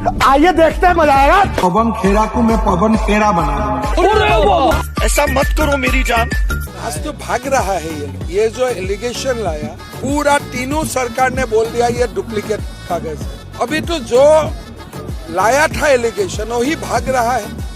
आइए देखते हैं, मजा आएगा। पवन खेरा को मैं पवन खेरा बना दूंगा। ऐसा मत करो मेरी जान। आज तो भाग रहा है ये जो एलिगेशन लाया, पूरा तीनों सरकार ने बोल दिया ये डुप्लीकेट कागज है। अभी तो जो लाया था एलिगेशन वही भाग रहा है।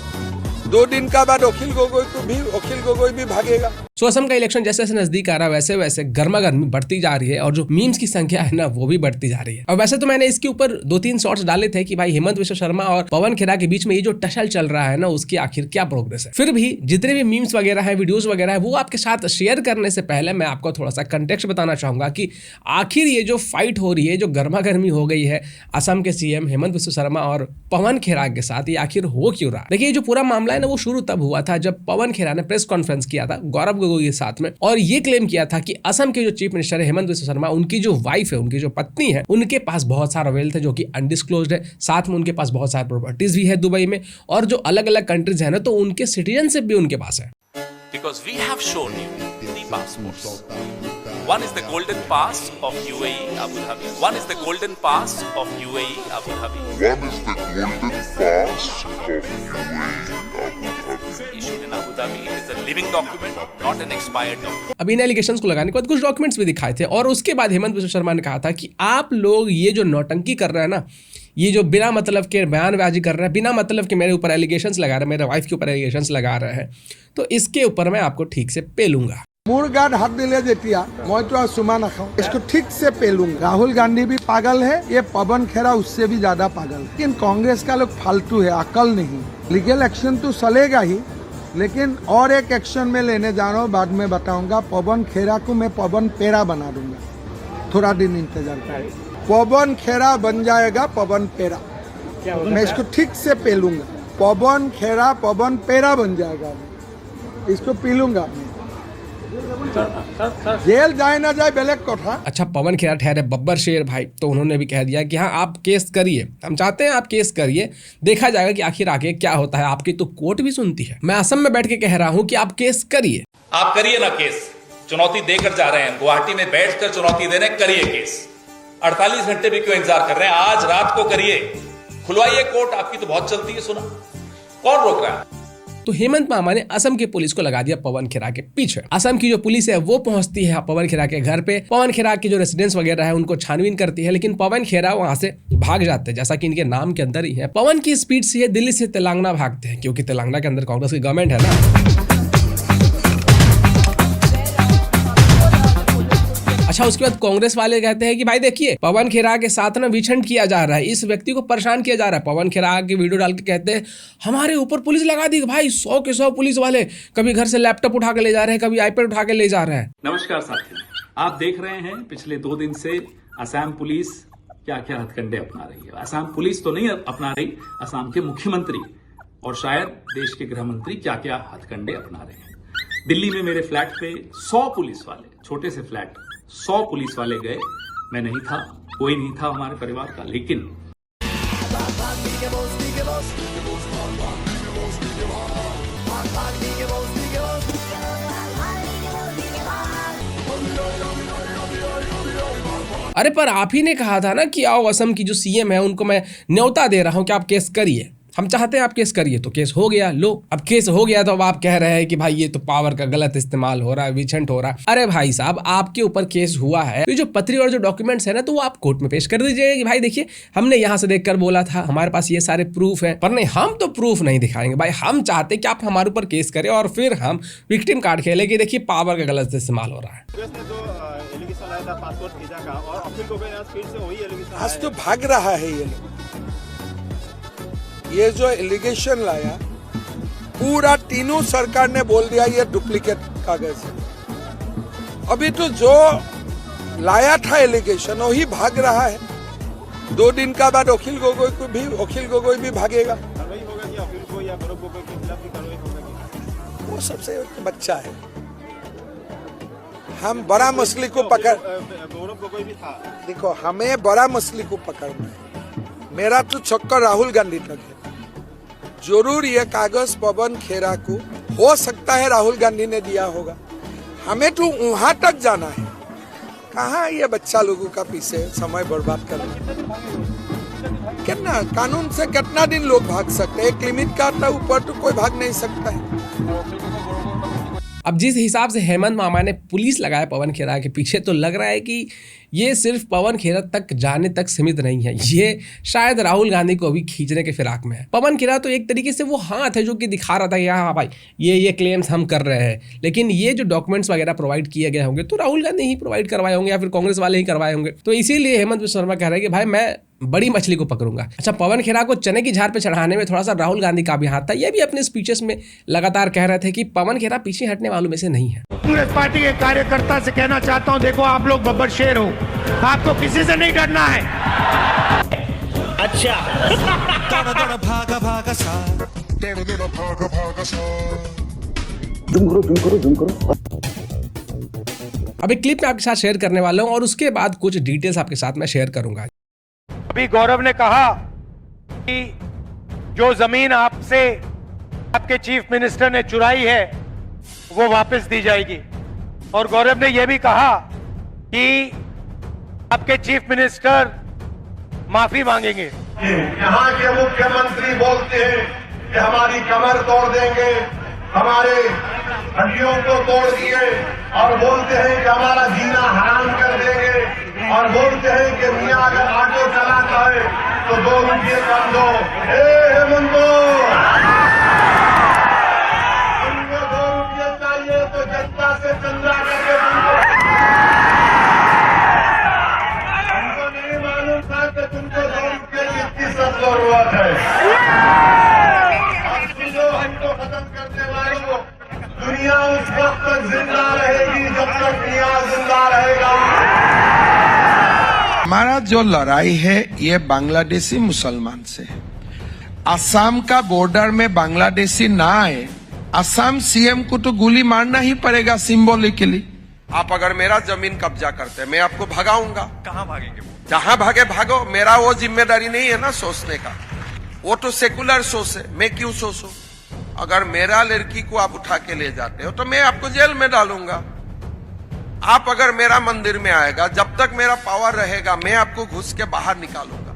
2 दिन का बाद अखिल गोगोई भी भागेगा। सो असम का इलेक्शन जैसे जैसे नजदीक आ रहा है वैसे वैसे गर्मा गर्मी बढ़ती जा रही है और जो मीम्स की संख्या है ना वो भी बढ़ती जा रही है। और वैसे तो मैंने इसके ऊपर 2-3 शॉर्ट्स डाले थे कि भाई हेमंत विश्व शर्मा और पवन खेरा के बीच में ये जो टसल चल रहा है ना उसकी आखिर क्या प्रोग्रेस है। फिर भी जितने भी मीम्स वगैरह है, वीडियोज वगैरह है, वो आपके साथ शेयर करने से पहले मैं आपको थोड़ा सा कंटेक्स्ट बताना चाहूंगा कि आखिर ये जो फाइट हो रही है, जो गर्मा गर्मी हो गई है असम के सीएम हेमंत विश्व शर्मा और पवन खेरा के साथ, ये आखिर हो क्यों रहा है। देखिए जो पूरा मामला है ना वो शुरू तब हुआ था जब पवन खेरा ने प्रेस कॉन्फ्रेंस किया था गौरव गोगोई के साथ में और ये क्लेम किया था कि असम के जो चीफ मिनिस्टर है हेमंत विश्व शर्मा, उनकी जो वाइफ है, उनकी जो पत्नी है, उनके पास बहुत सारा वेल्थ है जो कि अनडिस्क्लोज्ड है। साथ में उनके पास बहुत सारी प्रॉपर्टीज भी है दुबई में और जो अलग अलग कंट्रीज है ना तो उनके सिटीजनशिप भी उनके पास है। Because we have shown you the passports. One is the golden pass of UAE Abu Dhabi. One is the golden pass of UAE Abu Dhabi. One is the golden pass of UAE Abu Dhabi. Issued in Abu Dhabi. It is a living document, not an expired document. अब इन allegations को लगाने के बाद कुछ documents भी दिखाए थे और उसके बाद हेमंत विश्व शर्मा ने कहा था कि आप लोग ये जो नौटंकी कर रहे हैं ना, ये जो बिना मतलब के बयानबाजी कर रहे हैं, बिना मतलब के मेरे ऊपर एलिगेशंस लगा रहे हैं, मेरे वाइफ के ऊपर एलिगेशंस लगा रहे हैं, तो इसके ऊपर मैं आपको ठीक से पेलूंगा। मोर गार्ड हाथ दिले जेतिया मैं तो आज सुमा ना खाऊं, इसको ठीक से पेलूंगा। राहुल गांधी भी पागल है, ये पवन खेरा उससे भी ज्यादा पागल है। लेकिन कांग्रेस का लोग फालतू है, अकल नहीं। लीगल एक्शन तो चलेगा ही, लेकिन और एक एक्शन में लेने जा रहा हूँ, बाद में बताऊंगा। पवन खेरा को मैं पवन पेरा बना दूंगा, थोड़ा दिन इंतजार करें। पवन खेरा बन जाएगा पवन पेरा, मैं इसको ठीक से पेलूंगा। पवन खेरा पवन पेरा बन जाएगा, इसको पीलूंगा। जेल जाए ना जाए बेलेग कथा। अच्छा, पवन खेरा ठहरे बब्बर शेर भाई, तो उन्होंने भी कह दिया कि हाँ आप केस करिए, हम चाहते हैं आप केस करिए, देखा जाएगा कि आखिर आगे क्या होता है। आपकी तो कोर्ट भी सुनती है। मैं असम में बैठ के कह रहा हूँ कि आप केस करिए। आप करिए ना केस, चुनौती देकर जा रहे हैं, गुवाहाटी में बैठकर चुनौती दे रहे हैं, करिए केस। 48 घंटे भी क्यों इंतजार कर रहे हैं, आज रात को करिए, खुलवाइए कोर्ट। आपकी तो बहुत चलती है, सुना, कौन रोक रहा है। तो हेमंत मामा ने असम के पुलिस को लगा दिया पवन खेरा के पीछे। असम की जो पुलिस है वो पहुंचती है पवन खेरा के घर पे, पवन खेरा के जो रेसिडेंस वगैरह है उनको छानबीन करती है, लेकिन पवन खेरा वहां से भाग जाते हैं, जैसा कि इनके नाम के अंदर ही है। पवन की स्पीड से ये दिल्ली से तेलंगाना भागते हैं, क्योंकि तेलंगाना के अंदर कांग्रेस की गवर्नमेंट है ना। अच्छा, उसके बाद कांग्रेस वाले कहते हैं कि भाई देखिए पवन खेरा के साथ ना विछन किया जा रहा है, इस व्यक्ति को परेशान किया जा रहा है। पवन खेरा की वीडियो डाल के कहते हैं हमारे ऊपर पुलिस लगा दी भाई, 100 के 100 पुलिस वाले, कभी घर से लैपटॉप उठा के ले जा रहे हैं, कभी आईपैड उठा के ले जा रहे हैं। नमस्कार साथियों, आप देख रहे हैं पिछले 2 दिन से असम पुलिस क्या क्या हथकंडे अपना रही है। असम पुलिस तो नहीं अपना रही, असम के मुख्यमंत्री और शायद देश के गृह मंत्री क्या क्या हथकंडे अपना रहे हैं। दिल्ली में मेरे फ्लैट पे 100 पुलिस वाले, छोटे से फ्लैट, 100 पुलिस वाले गए। मैं नहीं था, कोई नहीं था हमारे परिवार का, लेकिन अरे पर आप ही ने कहा था ना कि आओ असम की जो सीएम है उनको मैं न्योता दे रहा हूं कि आप केस करिए, हम चाहते हैं आप केस करिए, तो केस हो गया। लो, अब केस हो गया तो अब आप कह रहे हैं कि भाई ये तो पावर का गलत इस्तेमाल हो रहा है, विछंट हो रहा है। अरे भाई साहब, आपके ऊपर केस हुआ है तो जो पत्री और जो डॉक्यूमेंट्स है ना तो वो आप कोर्ट में पेश कर दीजिए कि भाई देखिए हमने यहाँ से देखकर बोला था, हमारे पास ये सारे प्रूफ है। पर नहीं, हम तो प्रूफ नहीं दिखाएंगे भाई, हम चाहते कि आप हमारे ऊपर केस करें और फिर हम विक्टिम कार्ड खेले कि देखिए पावर का गलत इस्तेमाल हो रहा है। आज तो भाग रहा है ये जो एलिगेशन लाया, पूरा तीनों सरकार ने बोल दिया ये डुप्लीकेट कागज है। अभी तो जो लाया था एलिगेशन वही भाग रहा है। 2 दिन का बाद अखिल गोगोई भी भागेगा। वो सबसे बच्चा है। हम बड़ा मछली को पकड़, देखो हमें बड़ा मछली को पकड़ना है। मेरा तो चक्कर राहुल गांधी तक है। जरूर ये कागज पवन खेरा को हो सकता है राहुल गांधी ने दिया होगा, हमें तो वहां तक जाना है। कहाँ ये बच्चा लोगों का पीछे समय बर्बाद करना। कितना कानून से कितना दिन लोग भाग सकते हैं? एक लिमिट का आता ऊपर तो कोई भाग नहीं सकता है। अब जिस हिसाब से हेमंत मामा ने पुलिस लगाया पवन खेरा के पीछे, तो लग रहा है कि ये सिर्फ पवन खेरा तक जाने तक सीमित नहीं है, ये शायद राहुल गांधी को भी खींचने के फिराक में है। पवन खेरा तो एक तरीके से वो हाथ है जो कि दिखा रहा था कि हाँ भाई ये क्लेम्स हम कर रहे हैं, लेकिन ये जो डॉक्यूमेंट्स वगैरह प्रोवाइड किए गए होंगे तो राहुल गांधी ही प्रोवाइड करवाए होंगे या फिर कांग्रेस वाले ही करवाए होंगे। तो इसीलिए हेमंत विश्व शर्मा कह रहे हैं कि भाई मैं बड़ी मछली को पकड़ूंगा। अच्छा, पवन खेरा को चने की झाड़ पे चढ़ाने में थोड़ा सा राहुल गांधी का भी हाथ था। ये भी अपने स्पीचेस में लगातार कह रहे थे कि पवन खेरा पीछे हटने वालों में से नहीं है। कांग्रेस पार्टी के कार्यकर्ता से कहना चाहता हूं, देखो आप लोग बब्बर शेर हो, आपको किसी से नहीं डरना है। अच्छा भागा भागा सा अब एक क्लिप में आपके साथ शेयर करने वाला हूं और उसके बाद कुछ डिटेल्स आपके साथ मैं शेयर करूंगा। अभी गौरव ने कहा कि जो जमीन आपसे आपके चीफ मिनिस्टर ने चुराई है वो वापस दी जाएगी, और गौरव ने यह भी कहा कि आपके चीफ मिनिस्टर माफी मांगेंगे। यहाँ के मुख्यमंत्री बोलते हैं कि हमारी कमर तोड़ देंगे, हमारे हड्डियों को तोड़ दिए, और बोलते हैं कि हमारा जीना हराम कर देंगे, और बोलते हैं कि मियां अगर ऑटो चलाता है तो 2 रुपये कम दो। हेमंतो, तुमको 2 रुपये चाहिए तो जनता से चंदा करके तुमको नहीं मालूम था कि तुमको 2 रुपये की कितनी सख्त जरूरत है। हमको खत्म करने वालों, दुनिया उस वक्त तक जिंदा रहेगी जब तक दुनिया जिंदा रहेगा। हमारा जो लड़ाई है ये बांग्लादेशी मुसलमान से है। असम का बॉर्डर में बांग्लादेशी ना आए, असम सीएम को तो गोली मारना ही पड़ेगा सिंबॉलिकली। आप अगर मेरा जमीन कब्जा करते हैं मैं आपको भगाऊंगा। कहां भागेंगे वो? जहां भागे भागो, मेरा वो जिम्मेदारी नहीं है ना सोचने का, वो तो सेकुलर सोच है, मैं क्यों सोचूं? अगर मेरा लड़की को आप उठा के ले जाते हो तो मैं आपको जेल में डालूंगा। आप अगर मेरा मंदिर में आएगा, जब तक मेरा पावर रहेगा मैं आपको घुस के बाहर निकालूंगा,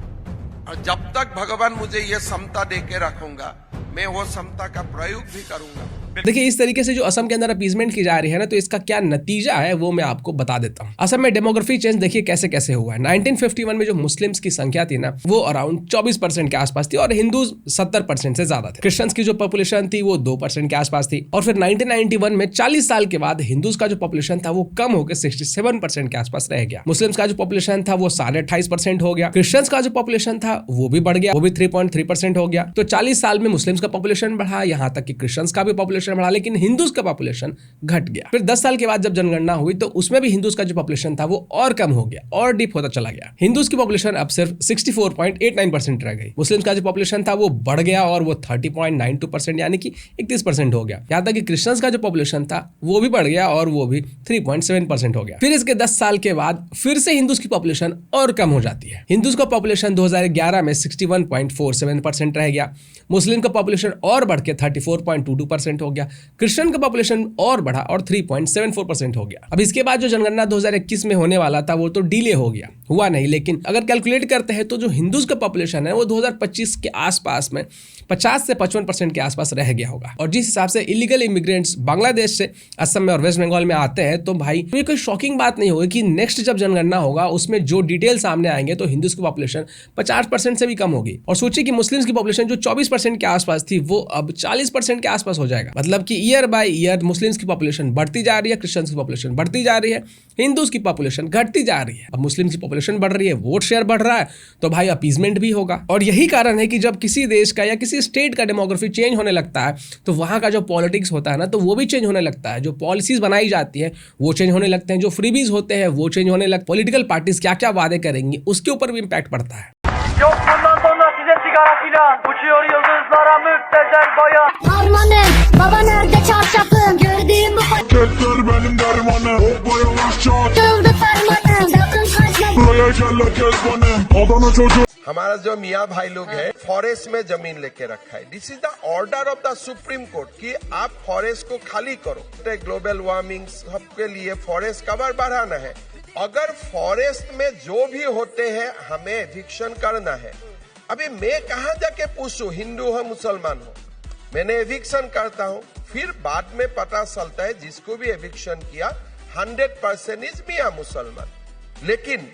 और जब तक भगवान मुझे ये समता दे के रखूंगा मैं वो समता का प्रयोग भी करूंगा। देखिए, इस तरीके से जो असम के अंदर अपीजमेंट की जा रही है ना, तो इसका क्या नतीजा है वो मैं आपको बता देता हूं। असम में डेमोग्राफी चेंज देखिए कैसे कैसे हुआ है। 1951 में जो मुस्लिम्स की संख्या थी ना वो अराउंड 24% के आसपास थी, और हिंदूज 70% से ज्यादा थे। क्रिश्चियंस की जो पॉपुलेशन थी वो 2% के आसपास थी, और फिर 1991 में 40 साल के बाद हिंदूज का जो पॉपुलेशन था वो कम होकर 67% के आसपास रह गया। मुस्लिम्स का जो पॉपुलेशन था वो 28.5% हो गया। क्रिश्चियंस का जो पॉपुलेशन था वो भी बढ़ गया, वो भी 3.3% हो गया। तो 40 साल में मुस्लिम्स का पॉपुलेशन बढ़ा, यहां तक कि क्रिश्चियंस का भी पॉपुलेशन बढ़ा, लेकिन हिंदूज का पॉपुलेशन घट गया। फिर 10 साल के बाद जब जनगणना हुई तो उसमें भी हिंदूज का जो पॉपुलेशन था वो और कम हो गया और डीप होता चला गया। हिंदूज की पॉपुलेशन अब सिर्फ 64.89% रह गई। मुस्लिम्स का जो पॉपुलेशन था वो बढ़ गया और वो 30.92% यानी कि 31% हो गया। यहां तक कि क्रिश्चियंस का जो पॉपुलेशन था वो भी बढ़ गया और वो भी 3.7% हो गया। फिर इसके 10 साल के बाद फिर से हिंदूज की पॉपुलेशन और कम हो जाती है। हिंदूज का पॉपुलेशन 2011 में 61.47% रह गया। मुस्लिम का पॉपुलेशन और बढ़ के 34.22% हो गया। क्रिश्चियन का पॉपुलेशन और बढ़ा और 3.74% हो गया। अब इसके बाद जो जनगणना 2021 में होने वाला था वो तो डिले हो गया, हुआ नहीं। लेकिन अगर कैलकुलेट करते हैं तो जो हिंदूज का पॉपुलेशन है वो 2025 के आसपास में 50 से 55% के आसपास रह गया होगा। और जिस हिसाब से इलीगल इमिग्रेंट्स बांग्लादेश से असम में और वेस्ट बंगाल में आते हैं तो भाई ये कोई शॉकिंग बात नहीं होगी कि नेक्स्ट जब जनगणना होगा उसमें जो डिटेल सामने आएंगे तो हिंदूज की पॉपुलेशन 50% से भी कम होगी। और सोचिए कि मुस्लिम्स की पॉपुलेशन जो 24% के आसपास थी वो अब 40% के आसपास हो जाएगा। मतलब कि ईयर बाय ईयर मुस्लिम्स की पॉपुलेशन बढ़ती जा रही है, क्रिश्चियंस की पॉपुलेशन बढ़ती जा रही है, हिंदूज की पॉपुलेशन घटती जा रही है। अब मुस्लिम्स की पॉपुलेशन बढ़ रही है, वोट शेयर बढ़ रहा है, तो भाई अपीजमेंट भी होगा। और यही कारण है कि जब किसी देश का या किसी स्टेट का डेमोग्राफी चेंज होने लगता है तो वहां का जो पॉलिटिक्स होता है ना तो वो भी चेंज होने लगता है। जो पॉलिसीज बनाई जाती है वो चेंज होने लगते हैं, जो फ्रीबीज होते हैं वो चेंज होने लगते हैं। पॉलिटिकल पार्टीज क्या क्या वादे करेंगी उसके ऊपर भी इम्पैक्ट पड़ता है। Yok bundan sonra size sigara filan, uçuyor yıldızlara müptezel bayan. Harmanım, baba nerede çarşafım, gördüğüm bu Getir benim dermanım, hoppa yavaşça kıldı fermanım, sakın kaçma. buraya gel herkes benim, Adana çocuğu. हमारा जो मियाँ भाई लोग है forest में जमीन लेके रखा है। This is the order of the supreme court कि आप फॉरेस्ट को खाली करो। ग्लोबल वार्मिंग सबके लिए फॉरेस्ट कवर बढ़ाना है। अगर फॉरेस्ट में जो भी होते हैं हमें एविक्शन करना है अभी मैं कहाँ जाके पूछूं हिंदू हो मुसलमान हो, मैंने एविक्शन करता हूँ, फिर बाद में पता चलता है जिसको भी एविक्शन किया 100% इज मियां मुसलमान, लेकिन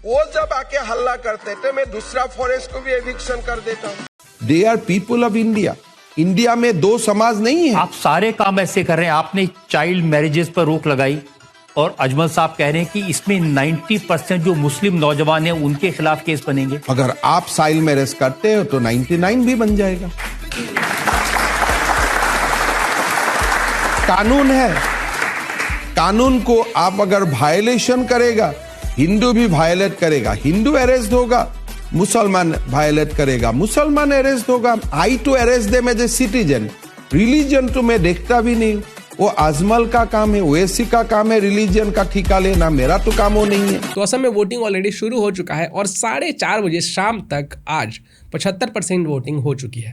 वो जब आके हल्ला करते थे मैं दूसरा फॉरेस्ट को भी एविक्शन कर देता हूँ। They are people of India. India में दो समाज नहीं है। आप सारे काम ऐसे कर रहे हैं। आपने चाइल्ड मैरिजेस पर रोक लगाई और अजमल साहब कह रहे हैं कि इसमें 90% जो मुस्लिम नौजवान हैं उनके खिलाफ केस बनेंगे। अगर आप चाइल्ड मैरिज करते हो तो 99 भी बन जाएगा। कानून है, कानून को आप अगर वायलेशन करेगा, हिंदू भी वायलेट करेगा, हिंदू अरेस्ट होगा, मुसलमान वायलेट करेगा, मुसलमान अरेस्ट होगा। I to arrest them as a citizen. Religion तो मैं देखता भी नहीं, वो अजमल का काम है, ओवैसी का काम है रिलीजन का ठिका लेना, मेरा तो काम वो नहीं है। तो असम में वोटिंग ऑलरेडी शुरू हो चुका है और 4:30 बजे शाम तक आज 75% वोटिंग हो चुकी है।